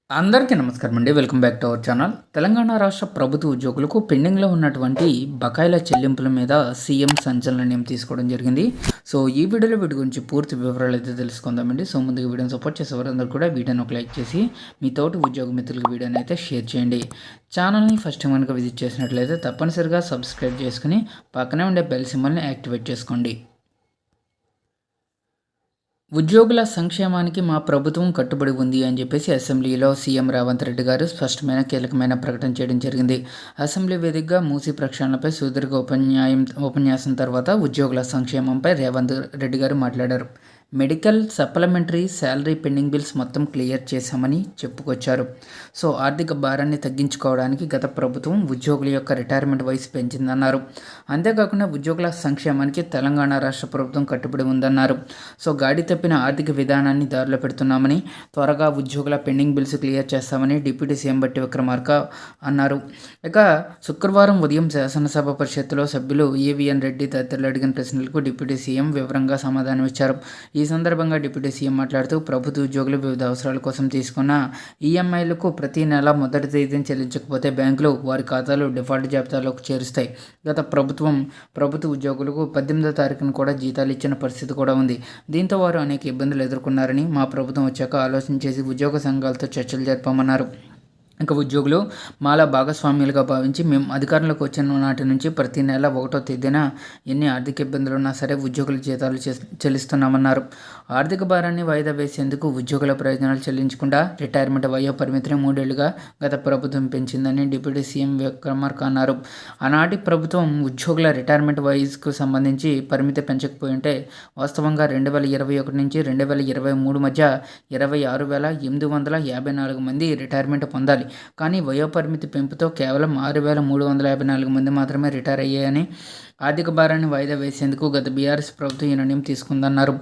అందరికీ నమస్కారం అండి. Welcome back to our channel. Telangana రాష్ట్ర ప్రభుత్వ ఉద్యోగులకు పెండింగ్‌లో ఉన్నటువంటి బకాయిల చెల్లింపుల మీద సీఎం సంచలన నిర్ణయం తీసుకోవడం జరిగింది. సో, ఈ వీడియోలో వీటి గురించి పూర్తి వివరాలైతే తెలుసుకుందామండి. సో, ముందుగా వీడియోని సపోర్ట్ చేసే వారందరూ కూడా వీడియోని ఒక లైక్ చేసి మీ తోటి ఉద్యోగ మిత్రులకు వీడియోని అయితే షేర్ చేయండి. ఛానల్‌ని ఫస్ట్ టైం కనుక విజిట్ చేసినట్లయితే తప్పనిసరిగా సబ్స్క్రైబ్ చేసుకుని పక్కనే ఉండే బెల్ సింబల్‌ని యాక్టివేట్ చేసుకోండి. ఉద్యోగుల సంక్షేమానికి మా ప్రభుత్వం కట్టుబడి ఉంది అని చెప్పేసి అసెంబ్లీలో సీఎం రేవంత్ రెడ్డి గారు స్పష్టమైన కీలకమైన ప్రకటన చేయడం జరిగింది. అసెంబ్లీ వేదికగా మూసీ ప్రక్షాళనపై సుదీర్ఘ ఉపన్యాసం తర్వాత ఉద్యోగుల సంక్షేమంపై రేవంత్ రెడ్డి గారు మాట్లాడారు. Medical supplementary salary pending bills మొత్తం క్లియర్ చేశామని చెప్పుకొచ్చారు. సో, ఆర్థిక భారాన్ని తగ్గించుకోవడానికి గత ప్రభుత్వం ఉద్యోగుల యొక్క రిటైర్మెంట్ వయసు పెంచిందన్నారు. అంతేకాకుండా ఉద్యోగుల సంక్షేమానికి తెలంగాణ రాష్ట్ర ప్రభుత్వం కట్టుబడి ఉందన్నారు. సో, గాడి తప్పిన ఆర్థిక విధానాన్ని దారిలో పెడుతున్నామని, త్వరగా ఉద్యోగుల పెండింగ్ బిల్స్ క్లియర్ చేస్తామని డిప్యూటీ సీఎం బట్టి విక్రమార్క అన్నారు. ఇక శుక్రవారం ఉదయం శాసనసభ పరిషత్తులో సభ్యులు ఏవిఎన్ రెడ్డి తదితరులు అడిగిన ప్రశ్నలకు డిప్యూటీ సీఎం వివరంగా సమాధానమిచ్చారు. ఈ సందర్భంగా డిప్యూటీ సీఎం మాట్లాడుతూ ప్రభుత్వ ఉద్యోగులు వివిధ అవసరాల కోసం తీసుకున్న ఈఎంఐలకు ప్రతి నెల మొదటి తేదీని చెల్లించకపోతే బ్యాంకులు వారి ఖాతాలు డిఫాల్ట్ జాబితాలోకి చేరుస్తాయి. గత ప్రభుత్వ ఉద్యోగులకు 18వ తారీఖున కూడా జీతాలు ఇచ్చిన పరిస్థితి కూడా ఉంది. దీంతో వారు అనేక ఇబ్బందులు ఎదుర్కొన్నారని, మా ప్రభుత్వం వచ్చాక ఆలోచన చేసి ఉద్యోగ సంఘాలతో చర్చలు జరిపామన్నారు. ఇక ఉద్యోగులు మాలా భాగస్వామ్యులుగా భావించి మేము అధికారంలోకి వచ్చిన నాటి నుంచి ప్రతి నెల 1వ తేదీన ఎన్ని ఆర్థిక ఇబ్బందులు ఉన్నా సరే ఉద్యోగుల జీతాలు చెల్లిస్తున్నామన్నారు. ఆర్థిక భారాన్ని వాయిదా వేసేందుకు ఉద్యోగుల ప్రయోజనాలు చెల్లించకుండా రిటైర్మెంట్ వయో పరిమితిని 3 ఏళ్లుగా గత ప్రభుత్వం పెంచిందని డిప్యూటీ సీఎం విక్రమార్క అన్నారు. ఆనాటి ప్రభుత్వం ఉద్యోగుల రిటైర్మెంట్ వయసుకు సంబంధించి పరిమితి పెంచకపోయి ఉంటే వాస్తవంగా 2021 నుంచి 2023 మధ్య 26,854 మంది రిటైర్మెంట్ పొందాలి. కానీ వయోపరిమితి పెంపుతో కేవలం 6,354 మంది మాత్రమే రిటైర్ అయ్యాయని, ఆర్థిక భారాన్ని వాయిదా వేసేందుకు గత బీఆర్ఎస్ ప్రభుత్వం ఈ నిర్ణయం తీసుకుందన్నారు.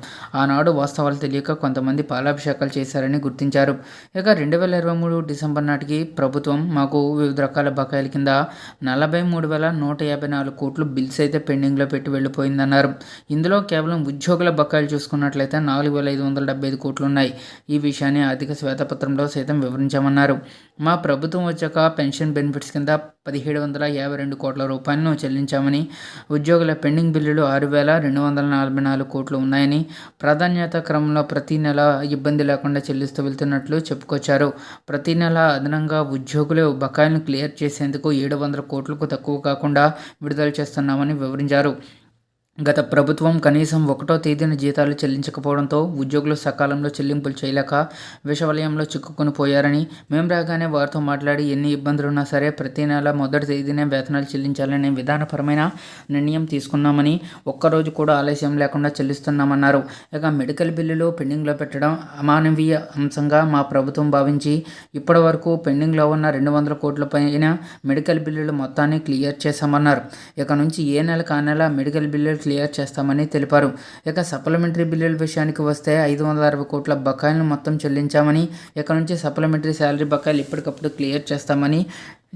ఆనాడు వాస్తవాలు తెలియక కొంతమంది పాలాభిషేకాలు చేశారని గుర్తించారు. ఇక 2023 డిసెంబర్ నాటికి ప్రభుత్వం మాకు వివిధ రకాల బకాయిల కింద 43,154 కోట్లు బిల్స్ అయితే పెండింగ్లో పెట్టి వెళ్ళిపోయిందన్నారు. ఇందులో కేవలం ఉద్యోగుల బకాయిలు చూసుకున్నట్లయితే 4,575 కోట్లు ఉన్నాయి. ఈ విషయాన్ని ఆర్థిక శ్వేతపత్రంలో సైతం వివరించామన్నారు. మా ప్రభుత్వం వచ్చాక పెన్షన్ బెనిఫిట్స్ కింద 1,752 కోట్ల రూపాయలను చెల్లించామని, ఉద్యోగుల పెండింగ్ బిల్లులు 6,244 కోట్లు ఉన్నాయని, ప్రాధాన్యత క్రమంలో ప్రతి నెల ఇబ్బంది లేకుండా చెల్లిస్తూ వెళ్తున్నట్లు చెప్పుకొచ్చారు. ప్రతి నెల అదనంగా ఉద్యోగులు బకాయిలను క్లియర్ చేసేందుకు 700 కోట్లకు తక్కువ కాకుండా విడుదల చేస్తున్నామని వివరించారు. గత ప్రభుత్వం కనీసం 1వ తేదీన జీతాలు చెల్లించకపోవడంతో ఉద్యోగులు సకాలంలో చెల్లింపులు చేయలేక విషవలయంలో చిక్కుకొని పోయారని, మేము రాగానే వారితో మాట్లాడి ఎన్ని ఇబ్బందులున్నా సరే ప్రతి నెల మొదటి తేదీనే వేతనాలు చెల్లించాలనే విధానపరమైన నిర్ణయం తీసుకున్నామని, ఒక్కరోజు కూడా ఆలస్యం లేకుండా చెల్లిస్తున్నామన్నారు. ఇక మెడికల్ బిల్లులు పెండింగ్లో పెట్టడం అమానవీయ అంశంగా మా ప్రభుత్వం భావించి ఇప్పటి వరకు పెండింగ్లో ఉన్న 200 కోట్ల పైన మెడికల్ బిల్లులు మొత్తాన్ని క్లియర్ చేశామన్నారు. ఇక నుంచి ఏ నెలకు ఆ నెల మెడికల్ బిల్లులు క్లియర్ చేస్తామని తెలిపారు. ఇక సప్లిమెంటరీ బిల్లుల విషయానికి వస్తే 560 కోట్ల బకాయిలను మొత్తం చెల్లించామని, ఇక నుంచి సప్లిమెంటరీ శాలరీ బకాయిలు ఎప్పటికప్పుడు క్లియర్ చేస్తామని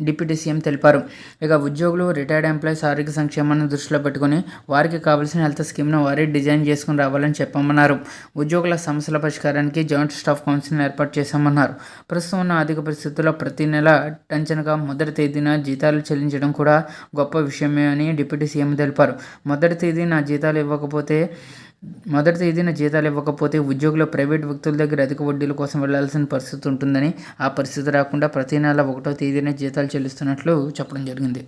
డిప్యూటీ సీఎం తెలిపారు. ఇక ఉద్యోగులు, రిటైర్డ్ ఎంప్లాయీస్ ఆరోగ్య సంక్షేమాన్ని దృష్టిలో పెట్టుకుని వారికి కావాల్సిన హెల్త్ స్కీమ్ను వారే డిజైన్ చేసుకుని రావాలని చెప్పామన్నారు. ఉద్యోగుల సమస్యల పరిష్కారానికి జాయింట్ స్టాఫ్ కౌన్సిల్ని ఏర్పాటు చేశామన్నారు. ప్రస్తుతం ఉన్న ఆర్థిక పరిస్థితుల్లో ప్రతి నెల టంచనగా మొదటి తేదీన జీతాలు చెల్లించడం కూడా గొప్ప విషయమే అని డిప్యూటీ సీఎం తెలిపారు. మొదటి తేదీన జీతాలు ఇవ్వకపోతే ఉద్యోగులు ప్రైవేట్ వ్యక్తుల దగ్గర అధిక వడ్డీల కోసం వెళ్లాల్సిన పరిస్థితి ఉంటుందని, ఆ పరిస్థితి రాకుండా ప్రతి నెల 1వ తేదీనే జీతాలు చెల్లిస్తున్నట్లు చెప్పడం జరిగింది.